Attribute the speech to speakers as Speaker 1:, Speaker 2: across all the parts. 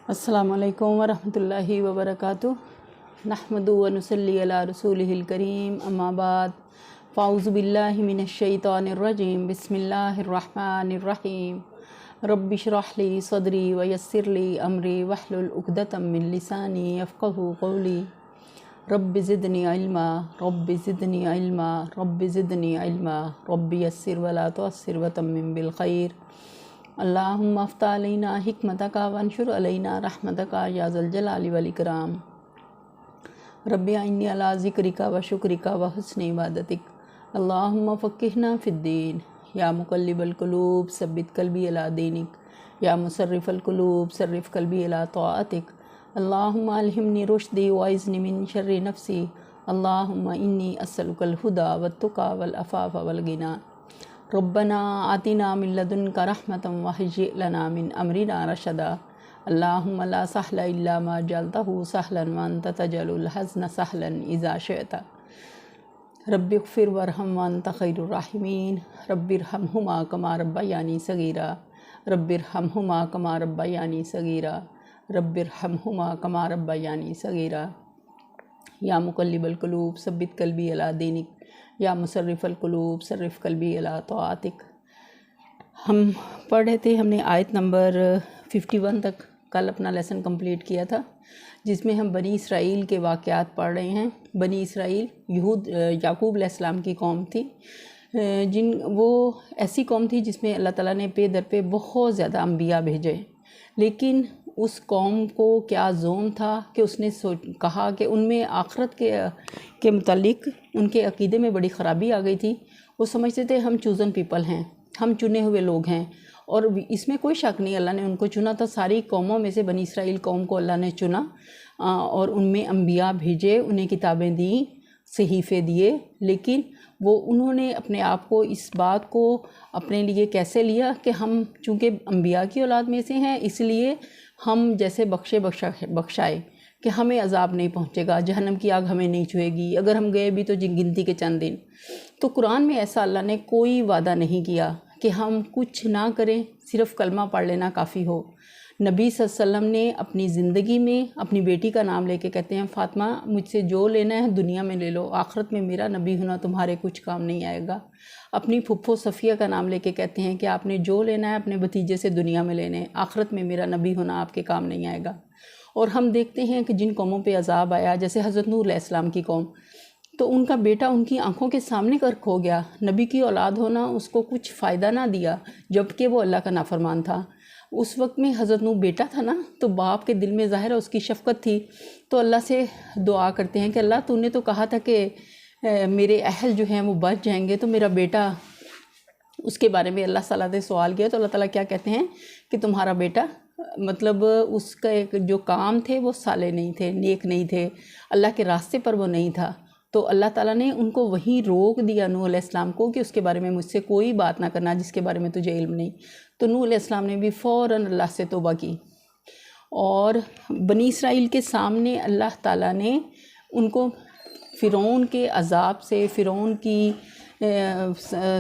Speaker 1: السلام علیکم ورحمۃ اللہ وبرکاتہ۔ نحمد و نصلی علی رسولہ الکریم، اما بعد، فاعوذ باللہ من الشیطان الرجیم، بسم اللہ الرحمن الرحیم۔ رب اشرح لی صدری ویسر لی امری واحلل عقدۃ من لسانی یفقہوا قولی۔ رب زدنی علما، رب زدنی علما، رب زدنی علما، رب یسر ولا تعسر وتمم بالخیر۔ اللہم افتح علینا حکمتک وانشر علینا رحمتک یا ذا الجلال والاکرام۔ رب اعنی علی ذکرک و شکرک و حسن عبادتک۔ اللہم فقہنا فی الدین۔ یا مقلب القلوب ثبت قلبی علی دینک، یا مصرف القلوب صرف قلبی علی طاعتک۔ اللہم الہمنی رشدی واعذنی من شر نفسی۔ اللہم انی اسألک الہدی والتقی والعفاف والغنی۔ ربنا آتنا من لدنک رحمۃ وہیئ لنا من امرنا رشدا۔ اللہم لا سہل الا ما جعلتہ سہلا وانت تجعل الحزن سہلا اذا شئت۔ رب اغفر وارحم وانت خیر الراحمین۔ رب ارحمہما کما ربیانی صغیرا، رب ارحمہما کما ربیانی صغیرا، رب ارحمہما کما ربیانی صغیرا۔ یا مقلب القلوب ثبت قلبی علی دینک، یا مصرف القلوب صرف قلبی علی طاعتک۔ ہم پڑھ رہے تھے، ہم نے آیت نمبر 51 تک کل اپنا لیسن کمپلیٹ کیا تھا، جس میں ہم بنی اسرائیل کے واقعات پڑھ رہے ہیں۔ بنی اسرائیل یعقوب علیہ السلام کی قوم تھی، وہ ایسی قوم تھی جس میں اللہ تعالیٰ نے پے در پہ بہت زیادہ انبیاء بھیجے، لیکن اس قوم کو کیا ظلم تھا کہ اس نے کہا کہ ان میں آخرت کے متعلق ان کے عقیدے میں بڑی خرابی آ گئی تھی۔ وہ سمجھتے تھے ہم چوزن پیپل ہیں، ہم چنے ہوئے لوگ ہیں، اور اس میں کوئی شک نہیں، اللہ نے ان کو چنا تھا۔ ساری قوموں میں سے بنی اسرائیل قوم کو اللہ نے چنا اور ان میں انبیاء بھیجے، انہیں کتابیں دیں، صحیفے دیے، لیکن انہوں نے اپنے آپ کو اس بات کو اپنے لیے کیسے لیا کہ ہم چونکہ انبیاء کی اولاد میں سے ہیں، اس لیے ہم جیسے بخشائے کہ ہمیں عذاب نہیں پہنچے گا، جہنم کی آگ ہمیں نہیں چھوئے گی، اگر ہم گئے بھی تو گنتی کے چند دن۔ تو قرآن میں ایسا اللہ نے کوئی وعدہ نہیں کیا کہ ہم کچھ نہ کریں، صرف کلمہ پڑھ لینا کافی ہو۔ نبی صلی اللہ علیہ وسلم نے اپنی زندگی میں اپنی بیٹی کا نام لے کے کہتے ہیں، فاطمہ مجھ سے جو لینا ہے دنیا میں لے لو، آخرت میں میرا نبی ہونا تمہارے کچھ کام نہیں آئے گا۔ اپنی پھپھو صفیہ کا نام لے کے کہتے ہیں کہ آپ نے جو لینا ہے اپنے بھتیجے سے دنیا میں لینے، آخرت میں میرا نبی ہونا آپ کے کام نہیں آئے گا۔ اور ہم دیکھتے ہیں کہ جن قوموں پہ عذاب آیا، جیسے حضرت نوح علیہ السلام کی قوم، تو ان کا بیٹا ان کی آنکھوں کے سامنے کر کھو گیا، نبی کی اولاد ہونا اس کو کچھ فائدہ نہ دیا، جبکہ وہ اللہ کا نافرمان تھا۔ اس وقت میں حضرت نوح بیٹا تھا نا، تو باپ کے دل میں ظاہر ہے اس کی شفقت تھی، تو اللہ سے دعا کرتے ہیں کہ اللہ تو نے تو کہا تھا کہ میرے اہل جو ہیں وہ بچ جائیں گے، تو میرا بیٹا، اس کے بارے میں اللہ تعالیٰ نے سوال کیا، تو اللہ تعالیٰ کیا کہتے ہیں کہ تمہارا بیٹا، مطلب اس کا جو کام تھے وہ صالح نہیں تھے، نیک نہیں تھے، اللہ کے راستے پر وہ نہیں تھا۔ تو اللہ تعالیٰ نے ان کو وہیں روک دیا نوح علیہ السلام کو کہ اس کے بارے میں مجھ سے کوئی بات نہ کرنا جس کے بارے میں تجھے علم نہیں۔ تو نوح علیہ السلام نے بھی فوراً اللہ سے توبہ کی، اور بنی اسرائیل کے سامنے اللہ تعالیٰ نے ان کو فرعون کے عذاب سے، فرعون کی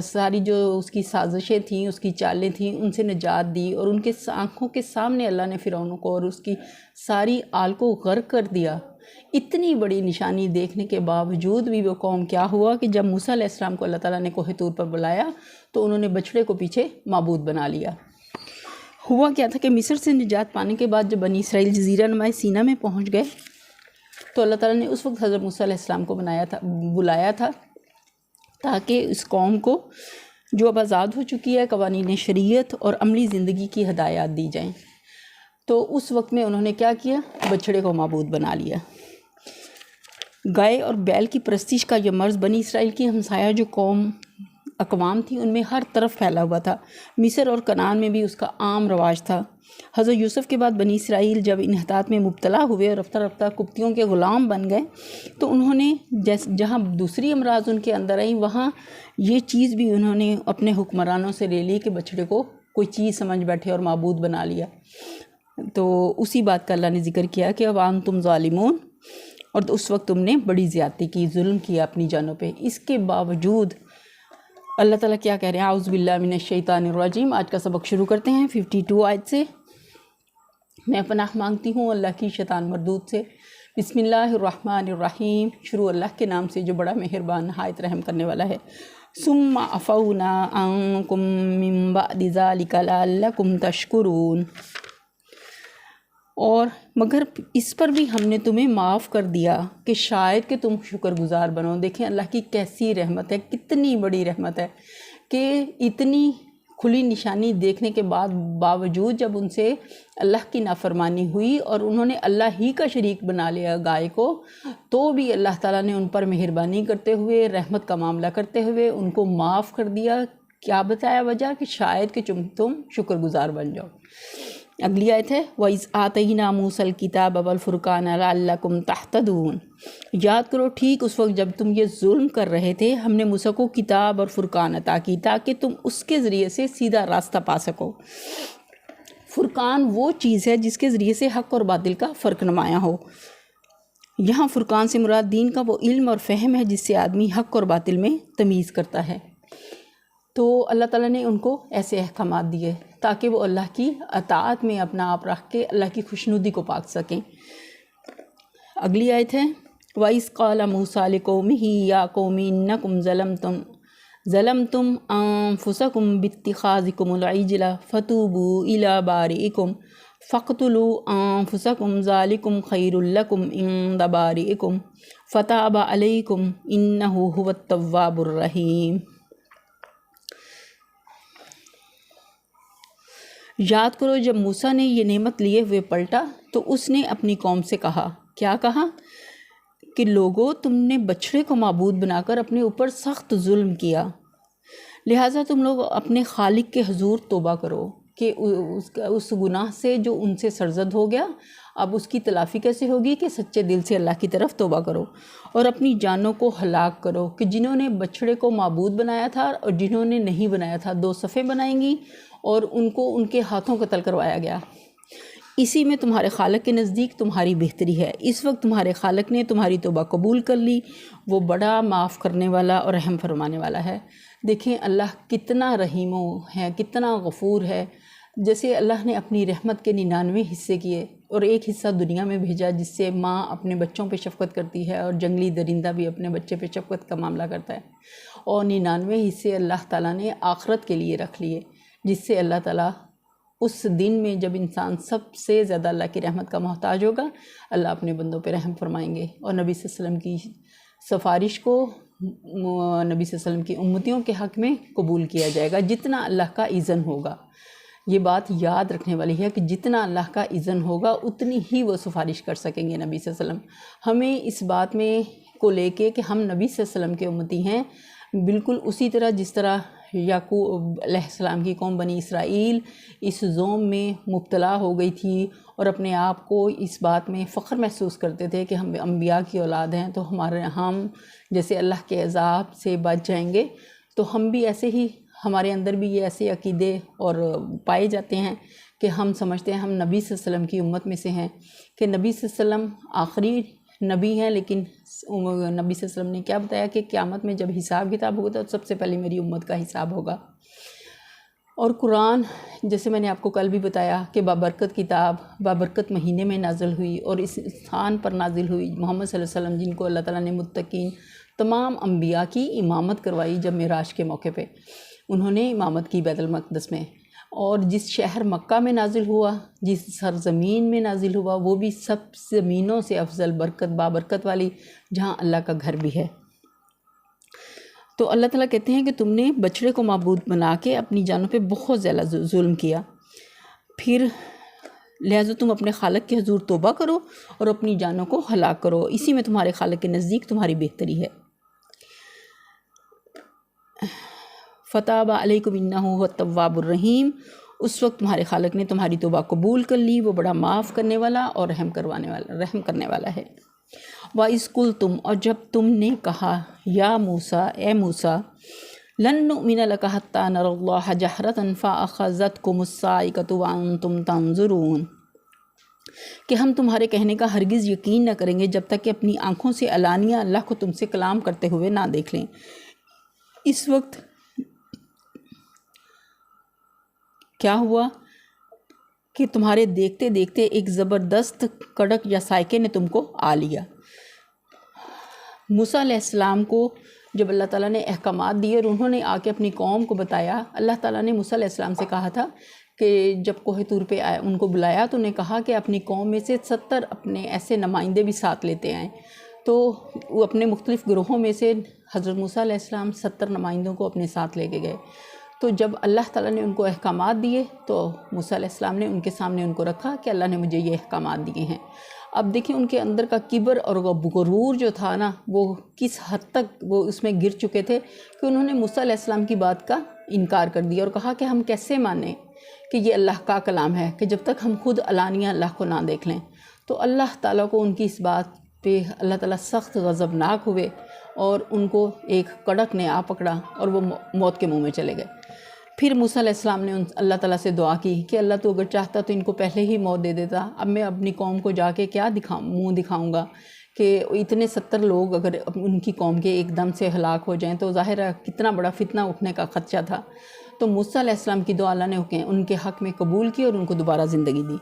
Speaker 1: ساری جو اس کی سازشیں تھیں، اس کی چالیں تھیں، ان سے نجات دی، اور ان کے آنکھوں کے سامنے اللہ نے فرعون کو اور اس کی ساری آل کو غرق کر دیا۔ اتنی بڑی نشانی دیکھنے کے باوجود بھی وہ قوم کیا ہوا کہ جب موسیٰ علیہ السلام کو اللہ تعالیٰ نے کوہ طور پر بلایا تو انہوں نے بچڑے کو پیچھے معبود بنا لیا۔ ہوا کیا تھا کہ مصر سے نجات پانے کے بعد جب بنی اسرائیل جزیرہ نمائے سینا میں پہنچ گئے، تو اللہ تعالیٰ نے اس وقت حضرت موسیٰ علیہ السلام کو بلایا تھا تاکہ اس قوم کو جو اب آزاد ہو چکی ہے قوانین شریعت اور عملی زندگی کی ہدایات دی جائیں۔ تو اس وقت میں انہوں نے کیا کیا؟ بچڑے کو معبود بنا لیا۔ گائے اور بیل کی پرستش کا یہ مرض بنی اسرائیل کی ہمسایہ جو اقوام تھی ان میں ہر طرف پھیلا ہوا تھا، مصر اور کنعان میں بھی اس کا عام رواج تھا۔ حضرت یوسف کے بعد بنی اسرائیل جب انحطاط میں مبتلا ہوئے اور رفتہ رفتہ قبطیوں کے غلام بن گئے، تو انہوں نے جہاں دوسری امراض ان کے اندر آئیں، وہاں یہ چیز بھی انہوں نے اپنے حکمرانوں سے لے لی کہ بچڑے کو کوئی چیز سمجھ بیٹھے اور معبود بنا لیا۔ تو اسی بات کا اللہ نے ذکر کیا کہ وَأَنْتُمْ تم ظالمون، اور اس وقت تم نے بڑی زیادتی کی، ظلم کیا اپنی جانوں پہ۔ اس کے باوجود اللہ تعالیٰ کیا کہہ رہے ہیں؟ اعوذ باللہ من الشیطان الرجیم۔ آج کا سبق شروع کرتے ہیں 52 آیت سے۔ میں پناہ مانگتی ہوں اللہ کی شیطان مردود سے۔ بسم اللہ الرحمن الرحیم، شروع اللہ کے نام سے جو بڑا مہربان نہایت رحم کرنے والا ہے۔ ثم عفونا عنکم من بعد ذلک لعلکم تشکرون، اور مگر اس پر بھی ہم نے تمہیں معاف کر دیا کہ شاید کہ تم شکر گزار بنو۔ دیکھیں اللہ کی کیسی رحمت ہے، کتنی بڑی رحمت ہے کہ اتنی کھلی نشانی دیکھنے کے باوجود جب ان سے اللہ کی نافرمانی ہوئی اور انہوں نے اللہ ہی کا شریک بنا لیا گائے کو، تو بھی اللہ تعالیٰ نے ان پر مہربانی کرتے ہوئے، رحمت کا معاملہ کرتے ہوئے ان کو معاف کر دیا۔ کیا بتایا وجہ؟ کہ شاید کہ تم شکر گزار بن جاؤ۔ اگلی آیت ہے وَإِذْ آتَيْنَا مُوسَى الْكِتَابَ وَالْفُرْقَانَ لَعَلَّكُمْ تَهْتَدُونَ، یاد کرو ٹھیک اس وقت جب تم یہ ظلم کر رہے تھے، ہم نے موسیٰ کو کتاب اور فرقان عطا کی تاکہ تم اس کے ذریعے سے سیدھا راستہ پا سکو۔ فرقان وہ چیز ہے جس کے ذریعے سے حق اور باطل کا فرق نمایاں ہو۔ یہاں فرقان سے مراد دین کا وہ علم اور فہم ہے جس سے آدمی حق اور باطل میں تمیز کرتا ہے۔ تو اللہ تعالیٰ نے ان کو ایسے احکامات دیے تاکہ وہ اللہ کی اطاعت میں اپنا آپ رکھ کے اللہ کی خوشنودی کو پا سکیں۔ اگلی آیت ہے وَإِذْ قَالَ مُوسَىٰ لِقَوْمِهِ يَا قَوْمِ إِنَّكُمْ ظَلَمْتُمْ أَنفُسَكُمْ بِاتِّخَاذِكُمُ الْعِجْلَ فَتُوبُوا إِلَىٰ بَارِئِكُمْ فَاقْتُلُوا أَنفُسَكُمْ ذَٰلِكُمْ خَيْرٌ لَكُمْ عِندَ بَارِئِكُمْ فَتَابَ عَلَيْكُمْ إِنَّهُ هُوَ التَّوَّابُ الرَّحِيمُ۔ یاد کرو جب موسیٰ نے یہ نعمت لیے ہوئے پلٹا تو اس نے اپنی قوم سے کہا، کیا کہا؟ کہ لوگو تم نے بچھڑے کو معبود بنا کر اپنے اوپر سخت ظلم کیا، لہٰذا تم لوگ اپنے خالق کے حضور توبہ کرو کہ اس گناہ سے جو ان سے سرزد ہو گیا، اب اس کی تلافی کیسے ہوگی؟ کہ سچے دل سے اللہ کی طرف توبہ کرو اور اپنی جانوں کو ہلاک کرو کہ جنہوں نے بچھڑے کو معبود بنایا تھا اور جنہوں نے نہیں بنایا تھا، دو صفیں بنائیں گی اور ان کو ان کے ہاتھوں قتل کروایا گیا۔ اسی میں تمہارے خالق کے نزدیک تمہاری بہتری ہے۔ اس وقت تمہارے خالق نے تمہاری توبہ قبول کر لی، وہ بڑا معاف کرنے والا اور رحم فرمانے والا ہے۔ دیکھیں اللہ کتنا رحیم ہے، کتنا غفور ہے۔ جیسے اللہ نے اپنی رحمت کے 99 حصے کیے اور ایک حصہ دنیا میں بھیجا جس سے ماں اپنے بچوں پہ شفقت کرتی ہے اور جنگلی درندہ بھی اپنے بچے پہ شفقت کا معاملہ کرتا ہے، اور 99 حصے اللہ تعالیٰ نے آخرت کے لیے رکھ لیے، جس سے اللہ تعالیٰ اس دن میں جب انسان سب سے زیادہ اللہ کی رحمت کا محتاج ہوگا، اللہ اپنے بندوں پہ رحم فرمائیں گے، اور نبی صلی اللہ علیہ وسلم کی سفارش کو نبی صلی اللہ علیہ وسلم کی امتیوں کے حق میں قبول کیا جائے گا جتنا اللہ کا اذن ہوگا۔ یہ بات یاد رکھنے والی ہے کہ جتنا اللہ کا اذن ہوگا اتنی ہی وہ سفارش کر سکیں گے نبی صلی اللہ علیہ وسلم۔ ہمیں اس بات میں کو لے کے کہ ہم نبی صلی اللہ علیہ وسلم کے امتی ہیں، بالکل اسی طرح جس طرح یعقوب علیہ السلام کی قوم بنی اسرائیل اس ظلم میں مبتلا ہو گئی تھی اور اپنے آپ کو اس بات میں فخر محسوس کرتے تھے کہ ہم انبیاء کی اولاد ہیں، تو ہم جیسے اللہ کے عذاب سے بچ جائیں گے، تو ہم بھی ایسے ہی، ہمارے اندر بھی یہ ایسے عقیدے اور پائے جاتے ہیں کہ ہم سمجھتے ہیں ہم نبی صلی اللہ علیہ وسلم کی امت میں سے ہیں، کہ نبی صلی اللہ علیہ وسلم آخری نبی ہیں، لیکن نبی صلی اللہ علیہ وسلم نے کیا بتایا کہ قیامت میں جب حساب کتاب ہوگا تو سب سے پہلے میری امت کا حساب ہوگا۔ اور قرآن جیسے میں نے آپ کو کل بھی بتایا کہ بابرکت کتاب بابرکت مہینے میں نازل ہوئی اور اس انسان پر نازل ہوئی، محمد صلی اللہ علیہ وسلم جن کو اللہ تعالیٰ نے متقین تمام انبیاء کی امامت کروائی جب معراج کے موقع پہ انہوں نے امامت کی بیت المقدس میں، اور جس شہر مکہ میں نازل ہوا، جس سرزمین میں نازل ہوا، وہ بھی سب زمینوں سے افضل برکت بابرکت والی، جہاں اللہ کا گھر بھی ہے۔ تو اللہ تعالیٰ کہتے ہیں کہ تم نے بچڑے کو معبود بنا کے اپنی جانوں پہ بہت زیادہ ظلم کیا، پھر لہٰذا تم اپنے خالق کے حضور توبہ کرو اور اپنی جانوں کو ہلاک کرو، اسی میں تمہارے خالق کے نزدیک تمہاری بہتری ہے۔ فتاب علیکم انہ هو التواب الرحیم، اس وقت تمہارے خالق نے تمہاری توبہ قبول کر لی، وہ بڑا معاف کرنے والا اور رحم کرنے والا ہے۔ وَإِذْ قُلْتُمْ، اور جب تم نے کہا، یا موسیٰ، اے موسیٰ، لن نؤمن لک حتی نری اللہ جہرۃ فأخذتکم الصاعقۃ وانتم تنظرون، کہ ہم تمہارے کہنے کا ہرگز یقین نہ کریں گے جب تک کہ اپنی آنکھوں سے علانیہ اللہ کو تم سے کلام کرتے ہوئے نہ دیکھ لیں۔ اس وقت کیا ہوا کہ تمہارے دیکھتے دیکھتے ایک زبردست کڑک یا سائکے نے تم کو آ لیا۔ موسیٰ علیہ السلام کو جب اللہ تعالیٰ نے احکامات دیے اور انہوں نے آ کے اپنی قوم کو بتایا، اللہ تعالیٰ نے موسیٰ علیہ السلام سے کہا تھا کہ جب کوہ طور پہ آئے ان کو بلایا تو انہیں کہا کہ اپنی قوم میں سے 70 اپنے ایسے نمائندے بھی ساتھ لیتے آئیں۔ تو وہ اپنے مختلف گروہوں میں سے حضرت موسیٰ علیہ السلام 70 نمائندوں کو اپنے ساتھ لے کے گئے۔ تو جب اللہ تعالیٰ نے ان کو احکامات دیے تو موسیٰ علیہ السلام نے ان کے سامنے ان کو رکھا کہ اللہ نے مجھے یہ احکامات دیے ہیں۔ اب دیکھیں ان کے اندر کا کبر اور غرور جو تھا نا، وہ کس حد تک وہ اس میں گر چکے تھے کہ انہوں نے موسیٰ علیہ السلام کی بات کا انکار کر دیا اور کہا کہ ہم کیسے مانیں کہ یہ اللہ کا کلام ہے کہ جب تک ہم خود علانیہ اللہ کو نہ دیکھ لیں۔ تو اللہ تعالیٰ کو ان کی اس بات پہ اللہ تعالیٰ سخت غضبناک ہوئے اور ان کو ایک کڑک نے آ پکڑا اور وہ موت کے منہ میں چلے گئے۔ پھر موسیٰ علیہ السلام نے اللہ تعالیٰ سے دعا کی کہ اللہ تو اگر چاہتا تو ان کو پہلے ہی موت دے دیتا، اب میں اپنی قوم کو جا کے کیا منہ دکھاؤں گا کہ اتنے 70 لوگ اگر ان کی قوم کے ایک دم سے ہلاک ہو جائیں تو ظاہر ہے کتنا بڑا فتنہ اٹھنے کا خدشہ تھا۔ تو موسیٰ علیہ السلام کی دعا اللہ نے ان کے حق میں قبول کی اور ان کو دوبارہ زندگی دی۔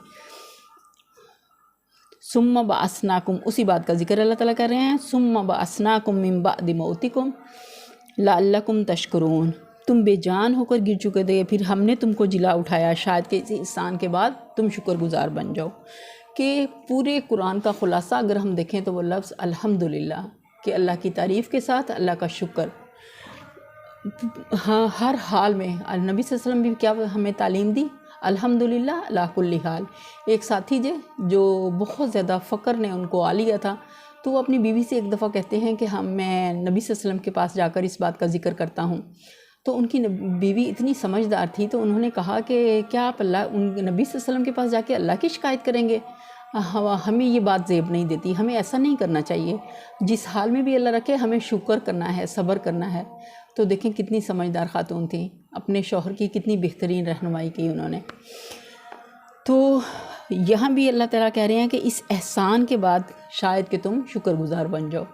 Speaker 1: ثم بعثناکم، اسی بات کا ذکر اللہ تعالیٰ کر رہے ہیں، ثم بعثناکم من بعد موتکم لعلکم تشکرون، تم بے جان ہو کر گر چکے تھے، پھر ہم نے تم کو جلا اٹھایا شاید کہ اسی احسان کے بعد تم شکر گزار بن جاؤ۔ کہ پورے قرآن کا خلاصہ اگر ہم دیکھیں تو وہ لفظ الحمدللہ، کہ اللہ کی تعریف کے ساتھ اللہ کا شکر، ہاں ہر حال میں۔ نبی صلی اللہ علیہ وسلم بھی کیا ہمیں تعلیم دی، الحمدللہ علی کل حال۔ ایک ساتھی جو بہت زیادہ فقر نے ان کو آ لیا تھا، تو وہ اپنی بیوی سے ایک دفعہ کہتے ہیں کہ میں نبی صلی اللہ علیہ وسلم کے پاس جا کر اس بات کا ذکر کرتا ہوں۔ تو ان کی بیوی اتنی سمجھدار تھی تو انہوں نے کہا کہ کیا آپ نبی صلی اللہ علیہ وسلم کے پاس جا کے اللہ کی شکایت کریں گے؟ ہمیں یہ بات زیب نہیں دیتی، ہمیں ایسا نہیں کرنا چاہیے، جس حال میں بھی اللہ رکھے ہمیں شکر کرنا ہے، صبر کرنا ہے۔ تو دیکھیں کتنی سمجھدار خاتون تھیں، اپنے شوہر کی کتنی بہترین رہنمائی کی انہوں نے۔ تو یہاں بھی اللہ تعالیٰ کہہ رہے ہیں کہ اس احسان کے بعد شاید کہ تم شکر گزار بن جاؤ،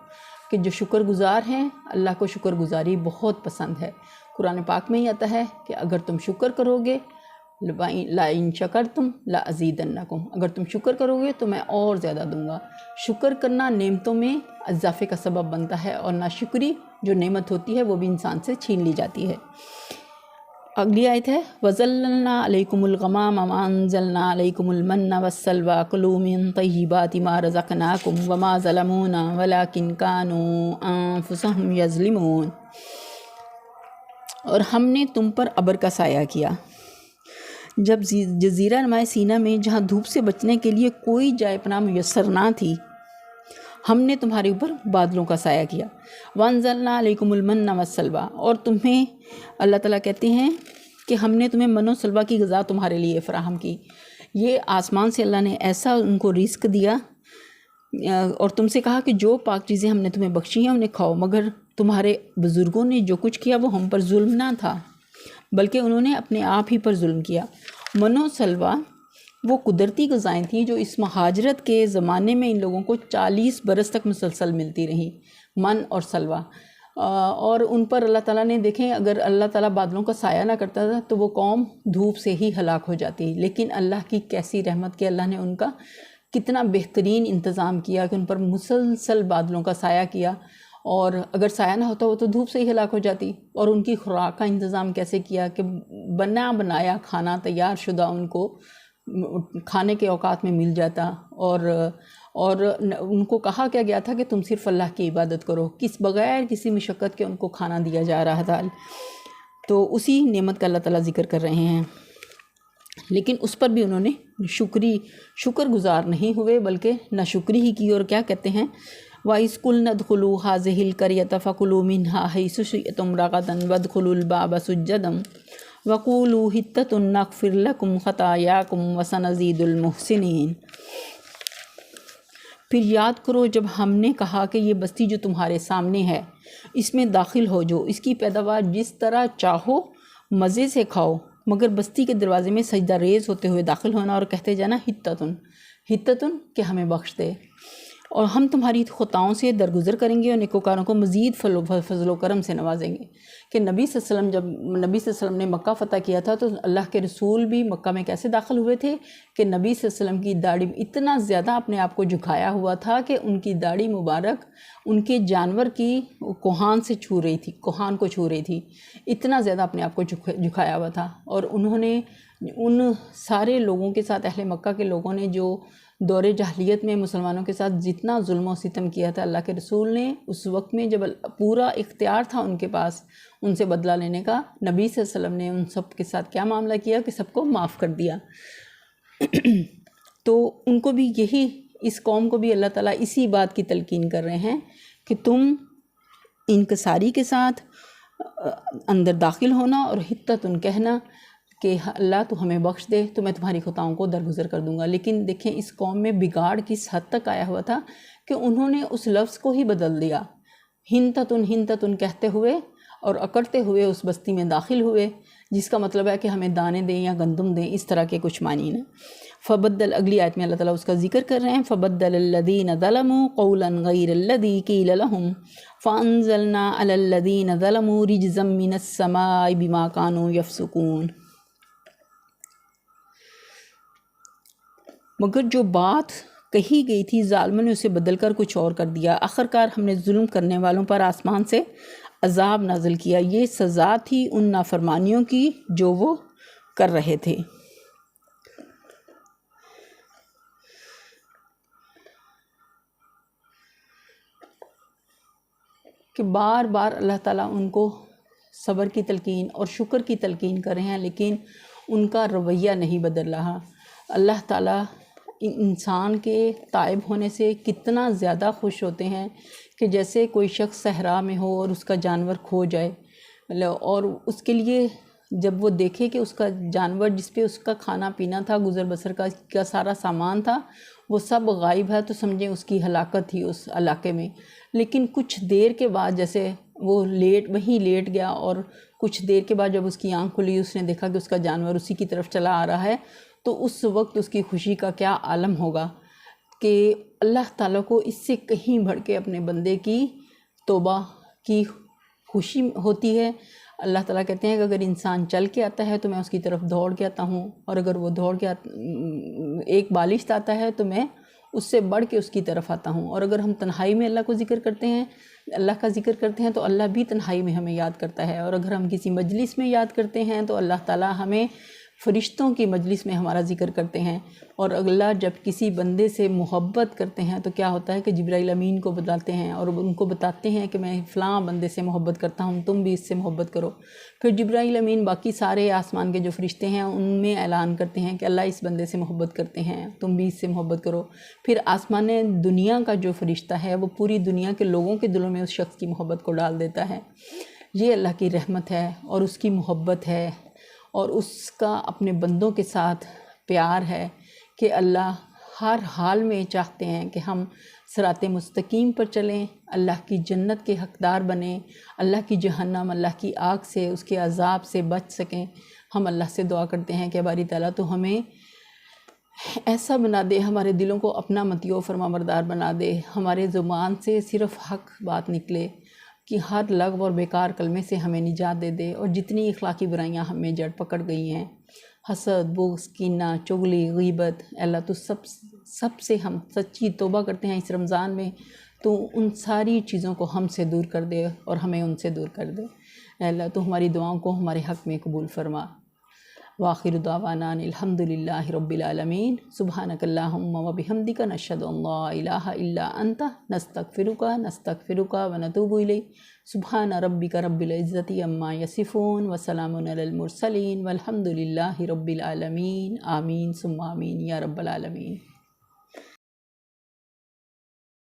Speaker 1: کہ جو شکر گزار ہیں اللہ کو شکر گزاری بہت پسند ہے۔ قرآن پاک میں ہی آتا ہے کہ اگر تم شکر کرو گے لَإِن شَكَرْتُمْ لَأَزِيدَنَّكُمْ، اگر تم شکر کرو گے تو میں اور زیادہ دوں گا۔ شکر کرنا نعمتوں میں اضافے کا سبب بنتا ہے، اور ناشکری جو نعمت ہوتی ہے وہ بھی انسان سے چھین لی جاتی ہے۔ اگلی آیت ہے وَظَلَّلْنَا عَلَيْكُمُ الْغَمَامَ وَأَنزَلْنَا عَلَيْكُمُ الْمَنَّ وَالسَّلْوَىٰ كُلُوا مِن طَيِّبَاتِ مَا رَزَقْنَاكُمْ وَمَا ظَلَمُونَا وَلَٰكِن كَانُوا أَنفُسَهُمْ يَظْلِمُونَ، اور ہم نے تم پر ابر کا سایہ کیا جب جزیرہ نمائے سینا میں، جہاں دھوپ سے بچنے کے لیے کوئی جائے پناہ میسر نہ تھی، ہم نے تمہارے اوپر بادلوں کا سایہ کیا۔ وَأَنزَلْنَا عَلَيْكُمُ الْمَنَّ وَالسَّلْوَىٰ، اور تمہیں اللہ تعالیٰ کہتے ہیں کہ ہم نے تمہیں من و سلوہ کی غذا تمہارے لیے فراہم کی۔ یہ آسمان سے اللہ نے ایسا ان کو رزق دیا اور تم سے کہا کہ جو پاک چیزیں ہم نے تمہیں بخشی ہیں انہیں کھاؤ، مگر تمہارے بزرگوں نے جو کچھ کیا وہ ہم پر ظلم نہ تھا بلکہ انہوں نے اپنے آپ ہی پر ظلم کیا۔ من و سلوہ وہ قدرتی غذائیں تھیں جو اس مہاجرت کے زمانے میں ان لوگوں کو 40 برس تک مسلسل ملتی رہیں، من اور سلوہ، اور ان پر اللہ تعالیٰ نے دیکھیں اگر اللہ تعالیٰ بادلوں کا سایہ نہ کرتا تھا تو وہ قوم دھوپ سے ہی ہلاک ہو جاتی، لیکن اللہ کی کیسی رحمت کہ اللہ نے ان کا کتنا بہترین انتظام کیا کہ ان پر مسلسل بادلوں کا سایہ کیا، اور اگر سایہ نہ ہوتا وہ تو دھوپ سے ہی ہلاک ہو جاتی۔ اور ان کی خوراک کا انتظام کیسے کیا کہ بنا بنایا کھانا تیار شدہ ان کو کھانے کے اوقات میں مل جاتا، اور ان کو کہا کیا گیا تھا کہ تم صرف اللہ کی عبادت کرو، بغیر کسی مشقت کے ان کو کھانا دیا جا رہا تھا۔ تو اسی نعمت کا اللہ تعالیٰ ذکر کر رہے ہیں، لیکن اس پر بھی انہوں نے شکر گزار نہیں ہوئے بلکہ ناشکری ہی کی، اور کیا کہتے ہیں وَإِذْ قُلْنَا ادْخُلُوا هَٰذِهِ الْقَرْيَةَ فَكُلُوا مِنْهَا حَيْثُ شِئْتُمْ رَغَدًا وَادْخُلُوا الْبَابَ سُجَّدًا وَقُولُوا حِطَّةٌ نَغْفِرْ لَكُمْ خَطَايَاكُمْ وَسَنَزِيدُ الْمُحْسِنِينَ۔ پھر یاد کرو جب ہم نے کہا کہ یہ بستی جو تمہارے سامنے ہے اس میں داخل ہو جو اس کی پیداوار جس طرح چاہو مزے سے کھاؤ، مگر بستی کے دروازے میں سجدہ ریز ہوتے ہوئے داخل ہونا اور کہتے جانا حِطَّةٌ کہ ہمیں بخش دے۔ اور ہم تمہاری خطاؤں سے درگزر کریں گے اور نیکوکاروں کو مزید فضل و کرم سے نوازیں گے۔ کہ نبی صلی اللہ علیہ وسلم جب نبی صلی اللہ علیہ وسلم نے مکہ فتح کیا تھا تو اللہ کے رسول بھی مکہ میں کیسے داخل ہوئے تھے کہ نبی صلی اللہ علیہ وسلم کی داڑھی اتنا زیادہ اپنے آپ کو جھکایا ہوا تھا کہ ان کی داڑھی مبارک ان کے جانور کی کوہان سے چھو رہی تھی، کوہان کو چھو رہی تھی، اتنا زیادہ اپنے آپ کو جھکایا ہوا تھا۔ اور انہوں نے ان سارے لوگوں کے ساتھ، اہل مکہ کے لوگوں نے جو دور جاہلیت میں مسلمانوں کے ساتھ جتنا ظلم و ستم کیا تھا، اللہ کے رسول نے اس وقت میں جب پورا اختیار تھا ان کے پاس ان سے بدلہ لینے کا، نبی صلی اللہ علیہ وسلم نے ان سب کے ساتھ کیا معاملہ کیا کہ سب کو معاف کر دیا۔ تو ان کو بھی یہی، اس قوم کو بھی اللہ تعالیٰ اسی بات کی تلقین کر رہے ہیں کہ تم انکساری کے ساتھ اندر داخل ہونا اور حتتن کہنا کہ اللہ تو ہمیں بخش دے تو میں تمہاری خطاؤں کو درگزر کر دوں گا۔ لیکن دیکھیں اس قوم میں بگاڑ کس حد تک آیا ہوا تھا کہ انہوں نے اس لفظ کو ہی بدل دیا، ہنتتن کہتے ہوئے اور اکڑتے ہوئے اس بستی میں داخل ہوئے، جس کا مطلب ہے کہ ہمیں دانے دیں یا گندم دیں، اس طرح کے کچھ معنی نا۔ فبدل، اگلی آیت میں اللہ تعالیٰ اس کا ذکر کر رہے ہیں، فبدل الذین ظلموا قولا غیر الذی قیل لهم فانزلنا علی الذین ظلموا رجزا من السماء بما کانوا یفسقون۔ مگر جو بات کہی گئی تھی ظالموں نے اسے بدل کر کچھ اور کر دیا، آخرکار ہم نے ظلم کرنے والوں پر آسمان سے عذاب نازل کیا، یہ سزا تھی ان نافرمانیوں کی جو وہ کر رہے تھے۔ کہ بار بار اللہ تعالیٰ ان کو صبر کی تلقین اور شکر کی تلقین کر رہے ہیں، لیکن ان کا رویہ نہیں بدل رہا۔ اللہ تعالیٰ انسان کے تائب ہونے سے کتنا زیادہ خوش ہوتے ہیں کہ جیسے کوئی شخص صحرا میں ہو اور اس کا جانور کھو جائے، اور اس کے لیے جب وہ دیکھے کہ اس کا جانور جس پہ اس کا کھانا پینا تھا، گزر بسر کا سارا سامان تھا، وہ سب غائب ہے، تو سمجھیں اس کی ہلاکت تھی اس علاقے میں۔ لیکن کچھ دیر کے بعد جیسے وہ وہیں لیٹ گیا، اور کچھ دیر کے بعد جب اس کی آنکھ کھلی، اس نے دیکھا کہ اس کا جانور اسی کی طرف چلا آ رہا ہے، تو اس وقت اس کی خوشی کا کیا عالم ہوگا کہ اللہ تعالیٰ کو اس سے کہیں بڑھ کے اپنے بندے کی توبہ کی خوشی ہوتی ہے۔ اللہ تعالیٰ کہتے ہیں کہ اگر انسان چل کے آتا ہے تو میں اس کی طرف دوڑ کے آتا ہوں، اور اگر وہ دوڑ کے ایک بالشت آتا ہے تو میں اس سے بڑھ کے اس کی طرف آتا ہوں۔ اور اگر ہم تنہائی میں اللہ کو ذکر کرتے ہیں، اللہ کا ذکر کرتے ہیں، تو اللہ بھی تنہائی میں ہمیں یاد کرتا ہے، اور اگر ہم کسی مجلس میں یاد کرتے ہیں تو اللہ تعالیٰ ہمیں فرشتوں کی مجلس میں ہمارا ذکر کرتے ہیں۔ اور اللہ جب کسی بندے سے محبت کرتے ہیں تو کیا ہوتا ہے کہ جبرائیل امین کو بتاتے ہیں اور ان کو بتاتے ہیں کہ میں فلاں بندے سے محبت کرتا ہوں، تم بھی اس سے محبت کرو۔ پھر جبرائیل امین باقی سارے آسمان کے جو فرشتے ہیں ان میں اعلان کرتے ہیں کہ اللہ اس بندے سے محبت کرتے ہیں، تم بھی اس سے محبت کرو۔ پھر آسمان دنیا کا جو فرشتہ ہے وہ پوری دنیا کے لوگوں کے دلوں میں اس شخص کی محبت کو ڈال دیتا ہے۔ یہ اللہ کی رحمت ہے اور اس کی محبت ہے، اور اس کا اپنے بندوں کے ساتھ پیار ہے کہ اللہ ہر حال میں چاہتے ہیں کہ ہم صراط مستقیم پر چلیں، اللہ کی جنت کے حقدار بنیں، اللہ کی جہنم، اللہ کی آگ سے، اس کے عذاب سے بچ سکیں۔ ہم اللہ سے دعا کرتے ہیں کہ باری تعالیٰ تو ہمیں ایسا بنا دے، ہمارے دلوں کو اپنا مطیع و فرما بردار بنا دے، ہمارے زبان سے صرف حق بات نکلے، کہ ہر لغو اور بیکار کلمے سے ہمیں نجات دے دے، اور جتنی اخلاقی برائیاں ہمیں جڑ پکڑ گئی ہیں، حسد، بغض، کینہ، چغلی، غیبت، اللہ تو سب سے ہم سچی توبہ کرتے ہیں اس رمضان میں، تو ان ساری چیزوں کو ہم سے دور کر دے اور ہمیں ان سے دور کر دے۔ اے اللہ تو ہماری دعاؤں کو ہمارے حق میں قبول فرما۔ وآخر دعوانا الحمدللہ رب العالمین۔ سبحانک اللہم و بحمدک، نشہد ان لا الہ الا انت، نستغفرک ونتوب الیک۔ سبحان ربک رب العزت عما یصفون، وسلام علی المرسلین، والحمدللہ رب العالمین۔ آمین ثم آمین یا رب العالمین۔